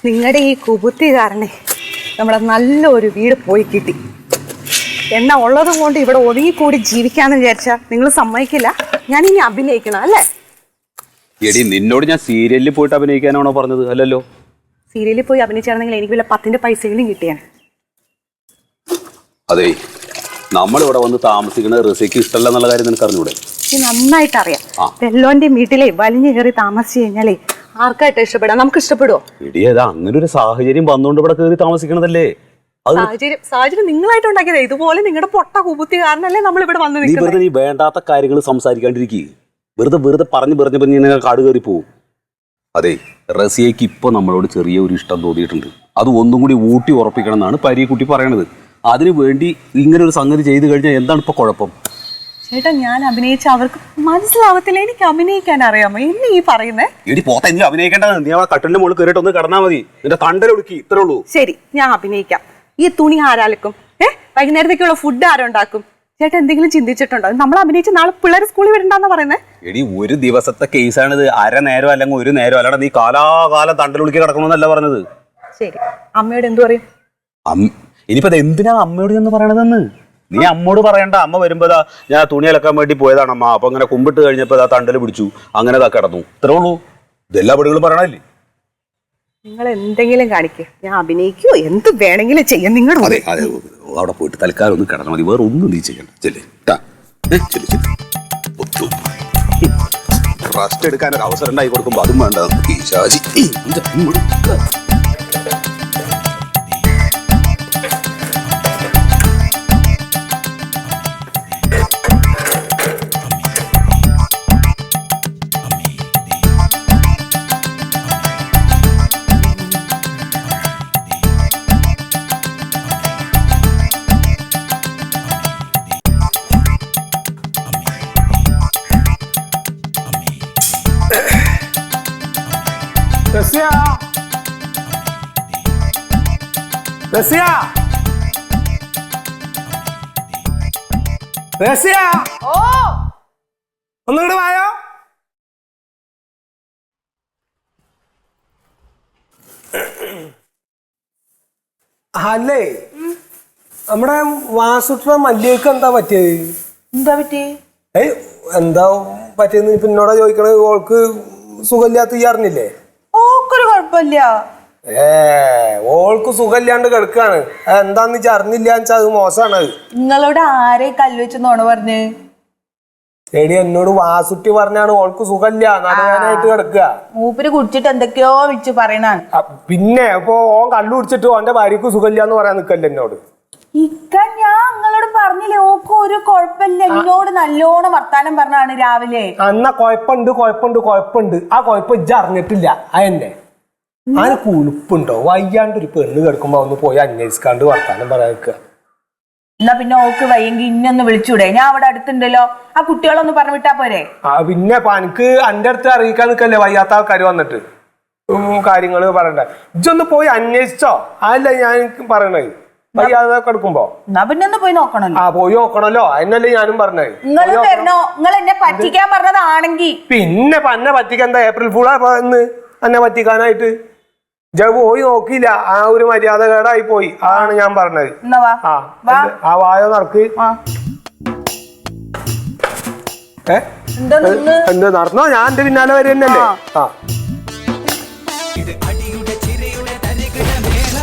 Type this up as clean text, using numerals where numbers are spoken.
നിങ്ങളുടെ ഈ കുബുത്തി കാരണേ നമ്മളെ നല്ലൊരു വീട് പോയി കിട്ടി. എന്നാ ഉള്ളതും കൊണ്ട് ഇവിടെ ഒതുങ്ങിക്കൂടി ജീവിക്കാന്ന് വിചാരിച്ചാ നിങ്ങൾ സമ്മതിക്കില്ല. ഞാൻ ഇനി അഭിനയിക്കണം അല്ലേ? എടി നിന്നോട് ഞാൻ സീരിയലിൽ പോയിട്ട് അഭിനയിക്കാനാണോ പറഞ്ഞത്? അല്ലല്ലോ. സീരിയലിൽ പോയി അഭിനയിച്ചാണെങ്കിൽ എനിക്ക് വല്ല 10ന്റെ പൈസകളും കിട്ടിയാണ്. അതെ, നമ്മളിവിടെ വന്ന് താമസിക്കുന്നത് റസിക്ക് ഇഷ്ടമല്ല എന്നുള്ള കാര്യം നിനക്ക് അറിഞ്ഞൂടെ? നന്നായിട്ട് അറിയാം. വെല്ലോന്റെ വീട്ടിലെ വലിഞ്ഞു കയറി താമസിച്ചു കഴിഞ്ഞാലേ ആർക്കായിട്ട് ഇഷ്ടപ്പെടാം? നമുക്ക് ഇഷ്ടപ്പെടുവോ? എടി അതാ അങ്ങനെ ഒരു സാഹചര്യം വന്നുകൊണ്ട് ഇവിടെ കയറി താമസിക്കണതല്ലേ. സാഹചര്യം നിങ്ങളായിട്ട് ഉണ്ടാക്കിയത്. ഇതുപോലെ നിങ്ങളുടെ പൊട്ട കുബുത്തി കാരണല്ലേ നമ്മൾ ഇവിടെ വന്ന് നിൽക്കുന്നത്. നീ വേണ്ടാത്ത കാര്യങ്ങൾ സംസാരിക്കാണ്ടിരിക്കുക. വെറുതെ പറഞ്ഞ് കാട് കയറി പോവും. അതെ, റസിയക്ക് ഇപ്പൊ നമ്മളോട് ചെറിയ ഒരു ഇഷ്ടം തോന്നിയിട്ടുണ്ട്. അത് ഒന്നും കൂടി ഊട്ടി ഉറപ്പിക്കണം എന്നാണ് പരീക്കുട്ടി പറയണത്. അതിനു വേണ്ടി ഇങ്ങനെ ഒരു സംഗതി ചെയ്തു കഴിഞ്ഞാൽ എന്താണ് ഇപ്പൊ കുഴപ്പം? ചേട്ടാ, ഞാൻ അഭിനയിച്ച അവർക്ക് മനസ്സിലാവത്തില്ല. എനിക്ക് അഭിനയിക്കാൻ അറിയാമോ? ഇന്ന് ഈ പറയുന്നേ എടി പോത്ത, നീ അഭിനയിക്കേണ്ടത് നീ ആ കട്ടിലിന്റെ മുകളിൽ കയറിയിട്ട് ഒന്ന് കിടന്നാ മതി. നിന്റെ തണ്ടലൊടുക്കി ഇത്രേ ഉള്ളൂ. ശരി, ഞാൻ അഭിനയിക്കാം. ഈ തുണി ആരാലക്കും? വൈകുന്നേരത്തേക്കുള്ള ഫുഡ് ആരുണ്ടാക്കും? ചേട്ടാ എന്തെങ്കിലും ചിന്തിച്ചിട്ടുണ്ടോ? നമ്മൾ അഭിനയിച്ച് നാളെ പിള്ളേർ സ്കൂളിൽ വിടണ്ടെന്ന് പറയുന്നത്. എടി ഒരു ദിവസത്തെ കേസാണിത്. അര നേരം അല്ലെങ്കിൽ ഒരു നേരം അല്ലാതെ നീ കാലാകാലം തണ്ടലൊടുക്കി കിടക്കണമെന്നല്ല പറഞ്ഞത്. ശരി, അമ്മയോട് എന്തു പറയും? ഇനിയിപ്പോ എന്തിനാ അമ്മയോട് എന്ന് പറയണതെന്ന് നീ അമ്മോട് പറയണ്ട. അമ്മ വരുമ്പോഴാ ഞാൻ തുണി അലക്കാൻ വേണ്ടി പോയതാണ് അമ്മ, അപ്പൊ അങ്ങനെ കുമ്പിട്ട് കഴിഞ്ഞപ്പോ തണ്ടല് പിടിച്ചു, അങ്ങനെ കിടന്നു, ഇത്രേ ഉള്ളൂ. ഇതെല്ലാ പടികളും പറയണല്ലേ. നിങ്ങൾ എന്തെങ്കിലും കാണിക്കുക, ഞാൻ അഭിനയിക്കോ എന്ത് വേണമെങ്കിലും ചെയ്യാം. നിങ്ങൾ അതെ അതെ, അവിടെ പോയിട്ട് തൽക്കാലം ഒന്ന് കിടന്നാൽ മതി, വേറെ ഒന്നും നീ ചെയ്യണ്ട. റെസ്റ്റ് എടുക്കാൻ ഒരു അവസരം ഉണ്ടായി കൊടുക്കുമ്പോ അതും വേണ്ട. ഒന്നുകൂടെ വായോ. അല്ലേ, നമ്മുടെ വാസുട്ട മല്ലികക്ക് എന്താ പറ്റിയത്? എന്താ പറ്റി? എന്താ പറ്റിയെന്ന് ഇപ്പൊ എന്നോടാ ചോദിക്കണേ. ഓൾക്ക് സുഖമില്ലാത്ത ഈ അറിഞ്ഞില്ലേ? ഓക്കൊരു കുഴപ്പമില്ല. ഓൾക്ക് സുഖമില്ലാണ്ട് കിടക്കാണ്. എന്താന്ന് വെച്ചാ അറിഞ്ഞില്ല വെച്ചാ അത് മോശമാണ്. നിങ്ങളോട് ആരെ കല്ലുവെച്ചെന്നാണ് പറഞ്ഞ്? എടി എന്നോട് വാസുട്ടി പറഞ്ഞാണ് ഓൾക്ക് സുഖമില്ല, നടുവാനായിട്ട് കിടക്കുക. മൂപ്പര് കുടിച്ചിട്ട് എന്തൊക്കെയോ വിളിച്ച് പറയണാണ്. പിന്നെ ഇപ്പൊ ഓൻ കള്ളു കുടിച്ചിട്ട് ഓന്റെ ഭാര്യക്ക് സുഖമില്ല എന്ന് പറയാൻ നിക്കല്ലേ എന്നോട്. ഞാൻ നിങ്ങളോട് പറഞ്ഞില്ലേ ഓക്ക് ഒരു കുഴപ്പമില്ല. എന്നോട് നല്ലോണം വർത്താനം പറഞ്ഞാണ് രാവിലെ. എന്നാ കുഴപ്പമുണ്ട്. ആ കുഴപ്പം ഇജ്ജ് അറിഞ്ഞിട്ടില്ല. അതെന്നെ അതിന് കുളിപ്പുണ്ടോ? വയ്യാണ്ട് ഒരു പെണ്ണ് കിടക്കുമ്പോ ഒന്ന് പോയി അന്വേഷിക്കാണ്ട് വർത്താനം പറയാൻ നിൽക്കുക. എന്നാ പിന്നെ ഓക്ക് വയ്യെങ്കിൽ ഇന്നൊന്ന് വിളിച്ചൂടെ? ഞാൻ അവിടെ അടുത്തുണ്ടല്ലോ. ആ കുട്ടികളൊന്ന് പറഞ്ഞു വിട്ടാ പോരെ? പിന്നെ എനിക്ക് എന്റെ അടുത്ത് അറിയിക്കാൻ നിൽക്കല്ലേ വയ്യാത്ത ആൾക്കാർ വന്നിട്ട് കാര്യങ്ങള് പറയണ്ടേ. ഇജ്ജൊന്ന് പോയി അന്വേഷിച്ചോ? അതല്ല ഞാൻ പറയണേ. വയ്യാതെ കിടക്കുമ്പോ എന്നാ പിന്നെ ഒന്ന് പോയി നോക്കണല്ലോ. പോയി നോക്കണല്ലോ. അതിനല്ലേ ഞാനും പറഞ്ഞേ. നിങ്ങൾ എന്നെ പറ്റിക്കാൻ പറഞ്ഞതാണെങ്കിൽ പിന്നെ പന്നെ പറ്റിക്കാൻ എന്താ ഏപ്രിൽ ഫൂളാ ഇന്ന് എന്നെ പറ്റിക്കാനായിട്ട്? പോയി നോക്കിയില്ല, ആ ഒരു മര്യാദ കേടായി പോയി. അതാണ് ഞാൻ പറഞ്ഞത്. ആ വായോ നടക്ക്. എന്താ നടന്നോ? ഞാൻ എന്റെ പിന്നാലെ വരുന്നല്ലേ. അടിയുടെ ചിരയുടെ തരികിട മേള